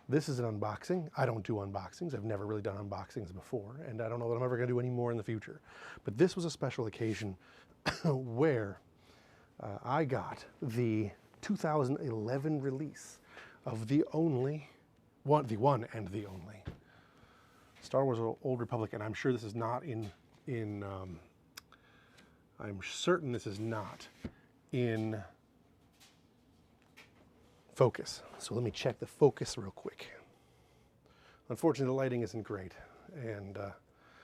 This is an unboxing. I don't do unboxings. I've never really done unboxings before, and I don't know that I'm ever going to do any more in the future. But this was a special occasion where I got the 2011 release of the one and the only Star Wars Old Republic, and I'm sure this is not I'm certain this is not in focus. So let me check the focus real quick. Unfortunately, the lighting isn't great,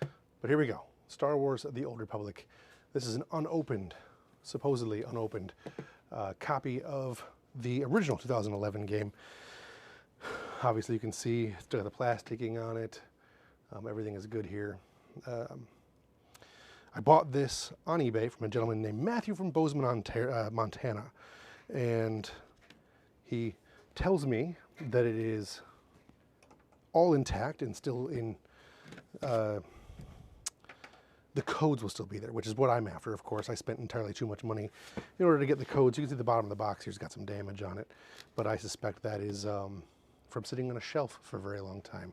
but here we go. Star Wars The Old Republic. This is an unopened, supposedly unopened, copy of the original 2011 game. Obviously, you can see it's got the plasticking on it. Everything is good here. I bought this on eBay from a gentleman named Matthew from Bozeman, Montana, and he tells me that it is all intact and still in, the codes will still be there, which is what I'm after, of course. I spent entirely too much money in order to get the codes. You can see the bottom of the box here's got some damage on it, but I suspect that is from sitting on a shelf for a very long time.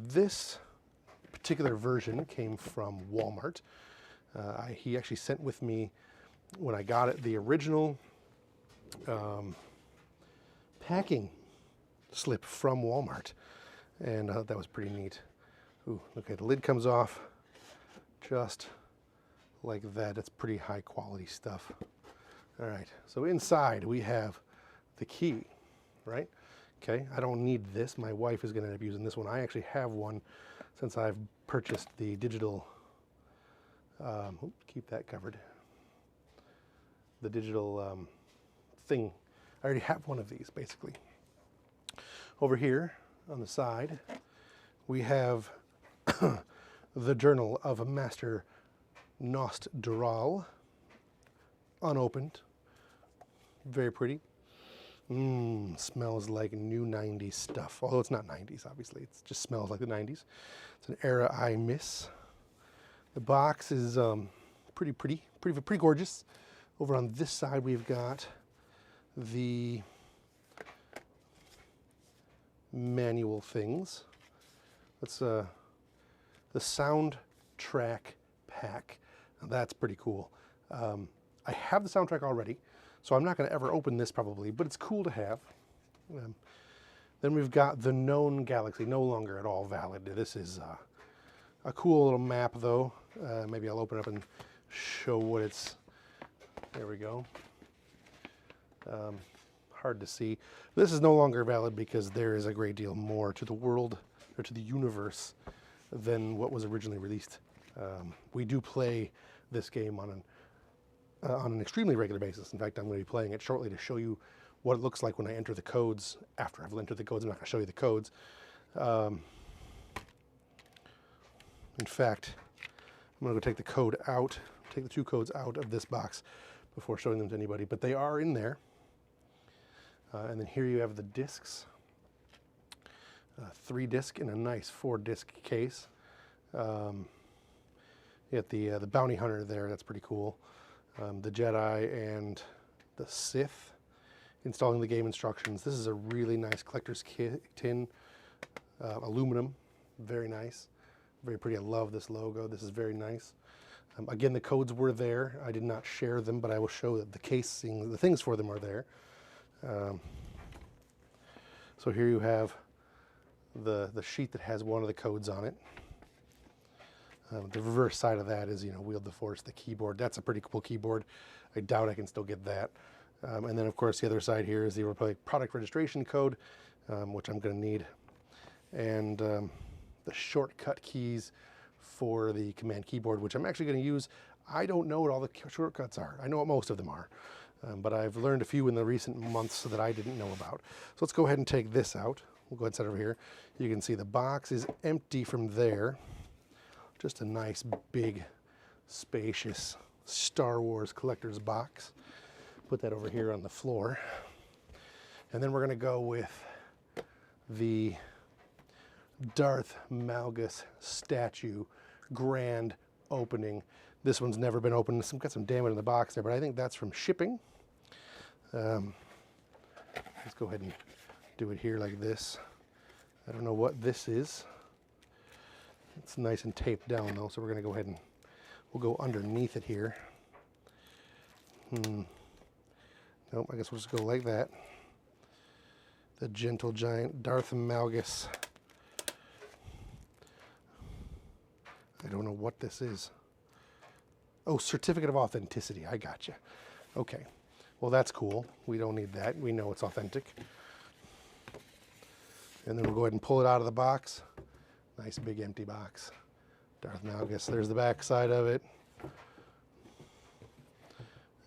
This particular version came from Walmart. He actually sent with me, when I got it, the original packing slip from Walmart, and that was pretty neat. Ooh, okay, the lid comes off just like that. That's pretty high quality stuff. All right, so inside we have the key, right? Okay, I don't need this. My wife is going to end up using this one. I actually have one since I've purchased the digital, keep that covered, the digital thing. I already have one of these, basically. Over here on the side, we have the Journal of a Master Nost Dural, unopened, very pretty. Smells like new 90s stuff, although it's not 90s, obviously. It just smells like the 90s. It's an era I miss. The box is pretty gorgeous. Over on this side, we've got the manual things. That's the soundtrack pack. Now, that's pretty cool. I have the soundtrack already, so I'm not going to ever open this probably, but it's cool to have. Then we've got the Known Galaxy, no longer at all valid. This is a cool little map, though. Maybe I'll open it up and show what it's. There we go. Hard to see. This is no longer valid because there is a great deal more to the world, or to the universe, than what was originally released. We do play this game on an extremely regular basis. In fact, I'm going to be playing it shortly to show you what it looks like when I enter the codes. After I've entered the codes, I'm not going to show you the codes. In fact, I'm going to go take the code out, take the two codes out of this box before showing them to anybody, but they are in there. And then here you have the discs, 3 disc in a nice 4 disc case. You get the bounty hunter there, that's pretty cool. The Jedi and the Sith, installing the game instructions. This is a really nice collector's kit, tin, aluminum, very nice, very pretty. I love this logo. This is very nice. Again, the codes were there. I did not share them, but I will show that the casing, the things for them are there. So here you have the sheet that has one of the codes on it. The reverse side of that is, Wield the Force, the keyboard. That's a pretty cool keyboard. I doubt I can still get that. And then, of course, the other side here is the Republic product registration code, which I'm going to need. And the shortcut keys for the command keyboard, which I'm actually going to use. I don't know what all the shortcuts are. I know what most of them are. But I've learned a few in the recent months that I didn't know about. So let's go ahead and take this out. We'll go ahead and set it over here. You can see the box is empty from there. Just a nice, big, spacious Star Wars collector's box. Put that over here on the floor. And then we're going to go with the Darth Malgus statue grand opening. This one's never been opened. Got some damage in the box there, but I think that's from shipping. Let's go ahead and do it here like this. I don't know what this is. It's nice and taped down though, so we're going to go ahead and we'll go underneath it here. Nope, I guess we'll just go like that. The Gentle Giant Darth Malgus. I don't know what this is. Oh, certificate of authenticity. I gotcha. Okay. Well, that's cool. We don't need that. We know it's authentic. And then we'll go ahead and pull it out of the box. Nice big empty box. Darth Malgus. There's the back side of it.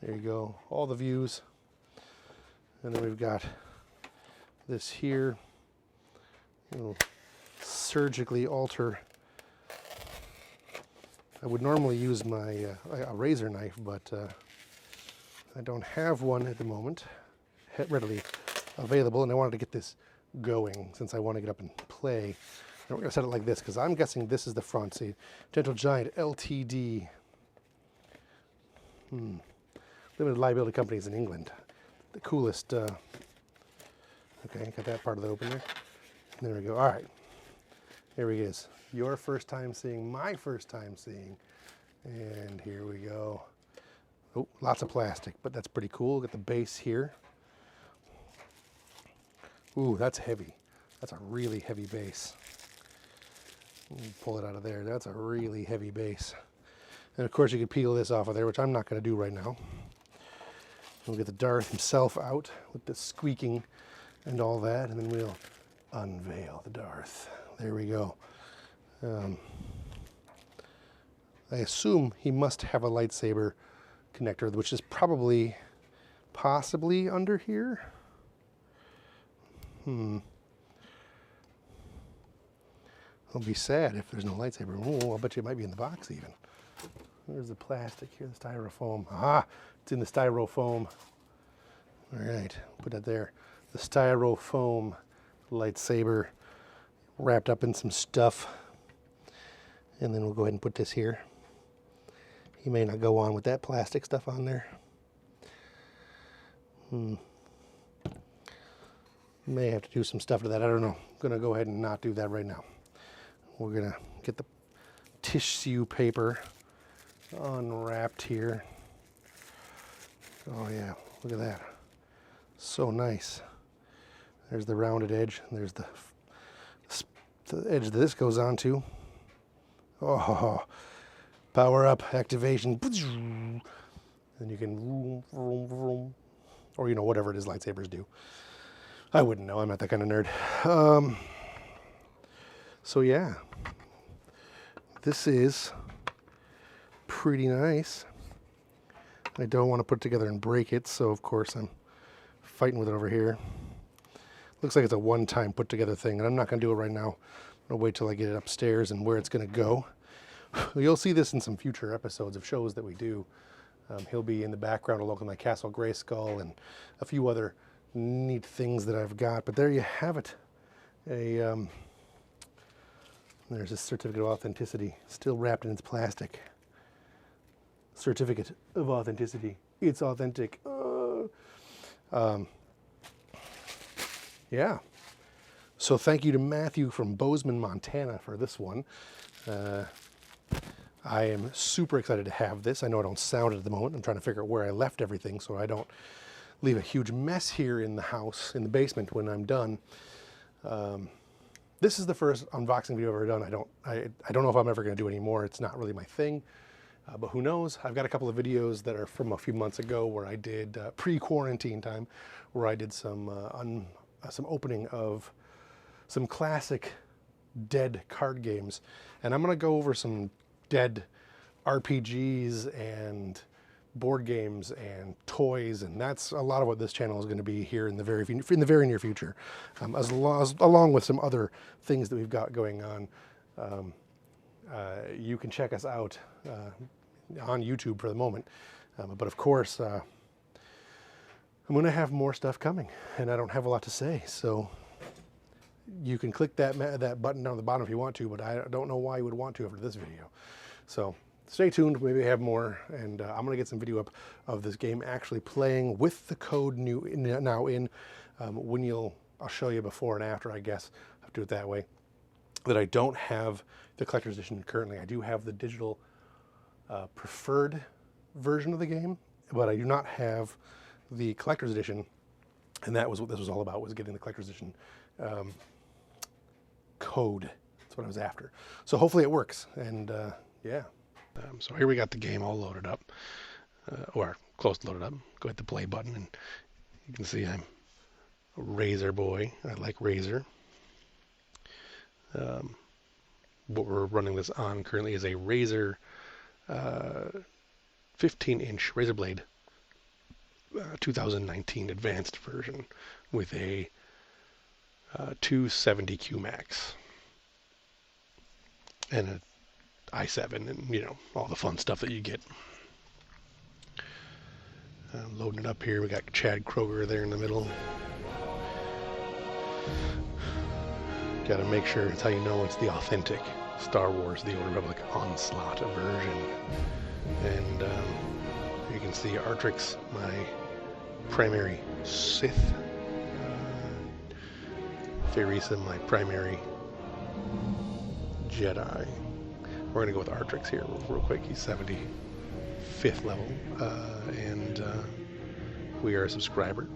There you go. All the views. And then we've got this here. We'll surgically alter. I would normally use my a razor knife, but I don't have one at the moment readily available, and I wanted to get this going since I want to get up and play. And we're going to set it like this because I'm guessing this is the front. See, Gentle Giant LTD. Limited liability companies in England. The coolest. Okay, got that part of the open there. There we go. All right. Here he is. Your first time seeing, my first time seeing. And here we go. Oh, lots of plastic, but that's pretty cool. Got the base here. Ooh, that's heavy. That's a really heavy base. Pull it out of there. That's a really heavy base. And of course you could peel this off of there, which I'm not going to do right now. We'll get the Darth himself out with the squeaking and all that, and then we'll unveil the Darth. There we go. I assume he must have a lightsaber connector, which is probably, possibly under here. I'll be sad if there's no lightsaber. Oh, I'll bet you it might be in the box even. There's the plastic here, the styrofoam. Aha, it's in the styrofoam. All right, put that there. The styrofoam lightsaber wrapped up in some stuff. And then we'll go ahead and put this here. He may not go on with that plastic stuff on there. May have to do some stuff to that. I don't know. I'm going to go ahead and not do that right now. We're going to get the tissue paper unwrapped here. Oh yeah, look at that. So nice. There's the rounded edge. And there's the edge that this goes on to. Oh, power up, activation. And you can vroom, vroom, vroom. Or, you know, whatever it is lightsabers do. I wouldn't know. I'm not that kind of nerd. So yeah, this is pretty nice. I don't want to put it together and break it, so of course I'm fighting with it over here. Looks like it's a one-time put together thing, and I'm not going to do it right now. I'm going to wait till I get it upstairs and where it's going to go. You'll see this in some future episodes of shows that we do. He'll be in the background along with my Castle Grayskull and a few other neat things that I've got. But there you have it. There's a certificate of authenticity, still wrapped in its plastic. Certificate of authenticity. It's authentic. Yeah. So thank you to Matthew from Bozeman, Montana for this one. I am super excited to have this. I know I don't sound it at the moment. I'm trying to figure out where I left everything so I don't leave a huge mess here in the house, in the basement when I'm done. This is the first unboxing video I've ever done. I don't know if I'm ever going to do any more. It's not really my thing, but who knows? I've got a couple of videos that are from a few months ago where I did pre-quarantine time, where I did some opening of some classic dead card games, and I'm going to go over some dead RPGs and board games and toys, and that's a lot of what this channel is going to be here in the very near future, along with some other things that we've got going on. You can check us out on YouTube for the moment, but of course I'm going to have more stuff coming, and I don't have a lot to say, so you can click that button down at the bottom if you want to, but I don't know why you would want to after this video. So stay tuned, maybe have more, and I'm going to get some video up of this game actually playing with the code now in. When you'll I'll show you before and after, I guess. I'll do it that way. That I don't have the collector's edition currently. I do have the digital preferred version of the game, but I do not have the collector's edition, and that was what this was all about, was getting the collector's edition code. That's what I was after. So hopefully it works, and yeah. So here we got the game all loaded up, or close to loaded up. Go hit the play button, and you can see I'm a Razer boy. I like Razer. What we're running this on currently is a Razer 15-inch Razer Blade 2019 advanced version with a 270Q Max and an i7, and you know, all the fun stuff that you get. Loading it up here, we got Chad Kroger there in the middle. Got to make sure, it's how you know it's the authentic Star Wars The Old Republic Onslaught version. And you can see Artrix, my primary Sith. Theresa, my primary Jedi. We're going to go with Artrix here real quick. He's 75th level. And we are a subscriber.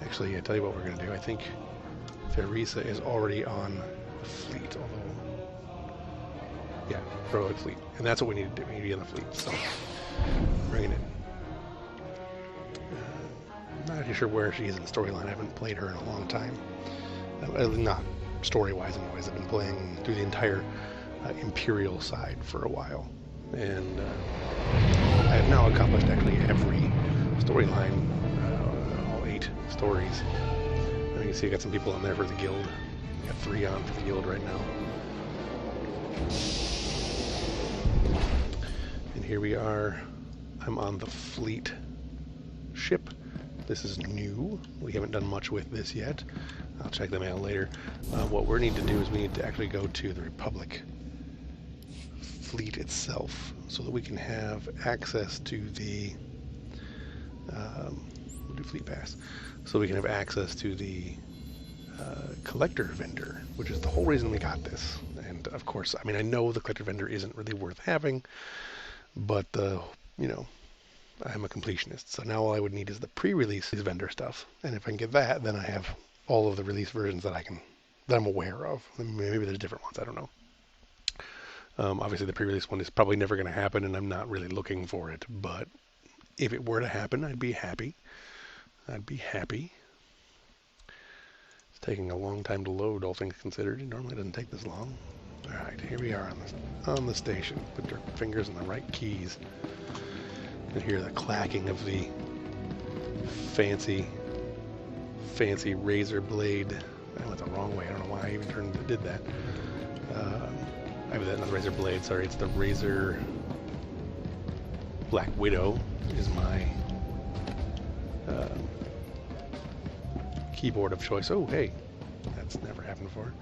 Actually, I tell you what we're going to do. I think Theresa is already on the fleet, although, yeah, heroic fleet. And that's what we need to do. We need to be on the fleet. So, bringing it. Not actually sure where she is in the storyline. I haven't played her in a long time. Not story-wise anyways. I've been playing through the entire Imperial side for a while. And I have now accomplished actually every storyline, all 8 stories. And you can see I got some people on there for the guild. I got 3 on for the guild right now. And here we are. I'm on the fleet ship. This is new. We haven't done much with this yet. I'll check the mail later. What we need to do is we need to actually go to the Republic fleet itself so that we can have access to the we'll do fleet pass, so we can have access to the collector vendor, which is the whole reason we got this. And of course, I mean, I know the collector vendor isn't really worth having, but you know, I'm a completionist, so now all I would need is the pre-release vendor stuff, and if I can get that, then I have all of the release versions that I'm aware of. Maybe there's different ones, I don't know. Obviously the pre-release one is probably never going to happen, and I'm not really looking for it, but if it were to happen, I'd be happy. I'd be happy. It's taking a long time to load, all things considered. It normally doesn't take this long. Alright, here we are on the station. Put your fingers on the right keys. You can hear the clacking of the fancy Razer blade. I went the wrong way. I don't know why I even did that. I have that, not the Razer blade, sorry. It's the Razer Black Widow is my keyboard of choice. Oh, hey, that's never happened before.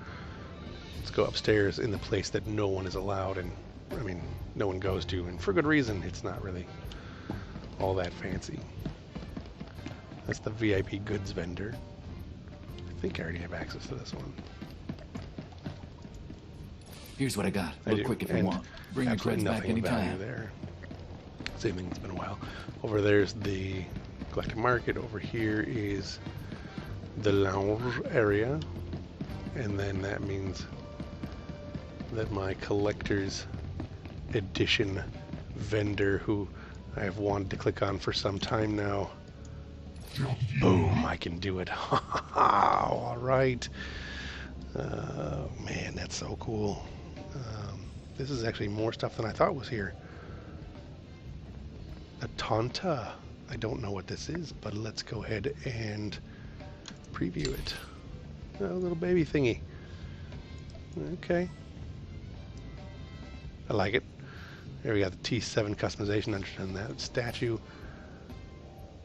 Let's go upstairs in the place that no one is allowed, and I mean, no one goes to, and for good reason. It's not really all that fancy. That's the VIP goods vendor. I think I already have access to this one. Here's what I got. Look quick if you want. Bring your creds back anytime. There. Same thing, it's been a while. Over there's the collector market. Over here is the lounge area. And then that means that my collector's edition vendor, who I have wanted to click on for some time now. Boom, I can do it. All right. Man, that's so cool. This is actually more stuff than I thought was here. A Tonta. I don't know what this is, but let's go ahead and preview it. A little baby thingy. Okay. I like it. There we got the T7 customization. Understand that statue.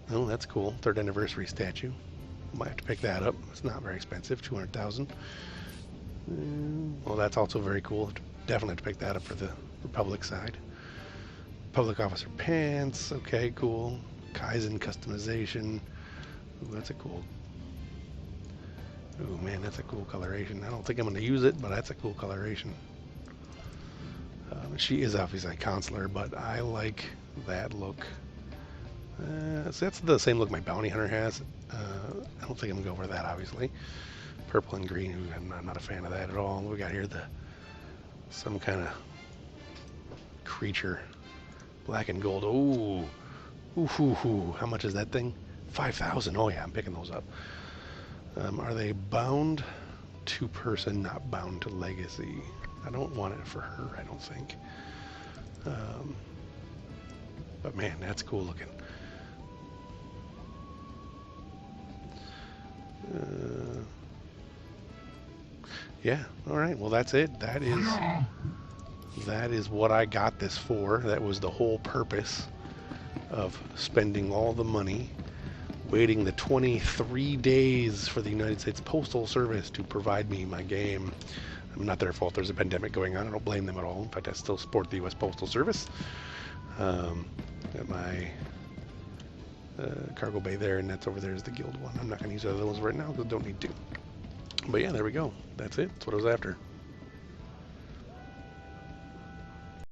Oh, that's cool. 3rd anniversary statue. Might have to pick that up. It's not very expensive. 200,000. Well, that's also very cool. Definitely have to pick that up for the Republic side. Public officer pants. Okay, cool. Kaizen customization. Ooh, that's a cool Ooh, man, that's a cool coloration. I don't think I'm going to use it, but that's a cool coloration. She is obviously a consular, but I like that look. So that's the same look my bounty hunter has. I don't think I'm going to go for that, obviously. Purple and green, I'm not a fan of that at all. We got here some kind of creature. Black and gold. Ooh. Ooh. How much is that thing? 5,000. Oh, yeah, I'm picking those up. Are they bound to person, not bound to legacy? I don't want it for her, I don't think. But man, that's cool looking. Yeah, all right, well that's it. That is what I got this for. That was the whole purpose of spending all the money, waiting the 23 days for the United States Postal Service to provide me my game. Not their fault. There's a pandemic going on. I don't blame them at all. In fact, I still support the U.S. Postal Service. Got my cargo bay there, and that's over there is the guild one. I'm not going to use other ones right now because I don't need to. But yeah, there we go. That's it. That's what I was after.